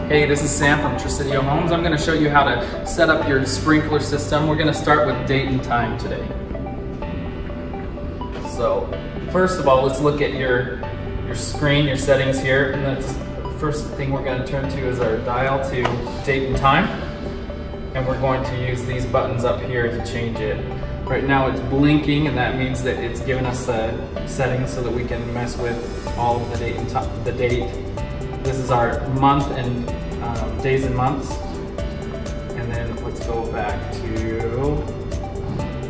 Hey, this is Sam from Tresidio Homes. I'm going to show you how to set up your sprinkler system. We're going to start with date and time today. So, first of all, let's look at your screen, your settings here. And the first thing we're going to turn to is our dial to date and time. And we're going to use these buttons up here to change it. Right now it's blinking, and that means that it's giving us the settings so that we can mess with all of the date and time, the date. This is our month and days and months. And then let's go back to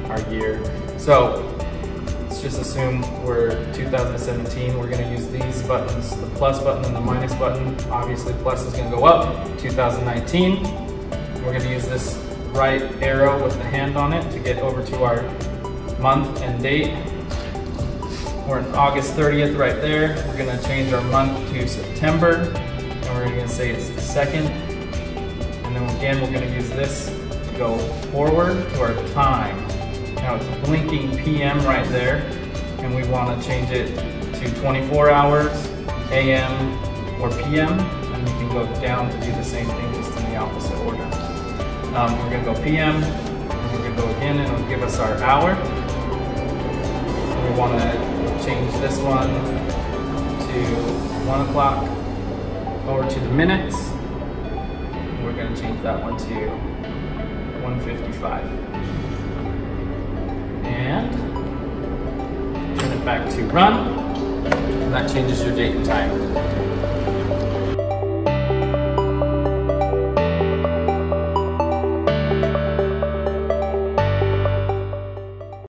our year. So let's just assume we're 2017. We're going to use these buttons, the plus button and the minus button. Obviously plus is going to go up. 2019. We're going to use this right arrow with the hand on it to get over to our month and date. We're on August 30th right there. We're going to change our month to September, and we're going to say it's the 2nd. And then again, we're going to use this to go forward to our time. Now it's blinking PM right there, and we want to change it to 24 hours, AM or PM, and we can go down to do the same thing, just in the opposite order. We're going to go PM, and we're going to go again, and it'll give us our hour. We want to change this one to 1 o'clock, over to the minutes. We're going to change that one to 1:55. And turn it back to run, and that changes your date and time.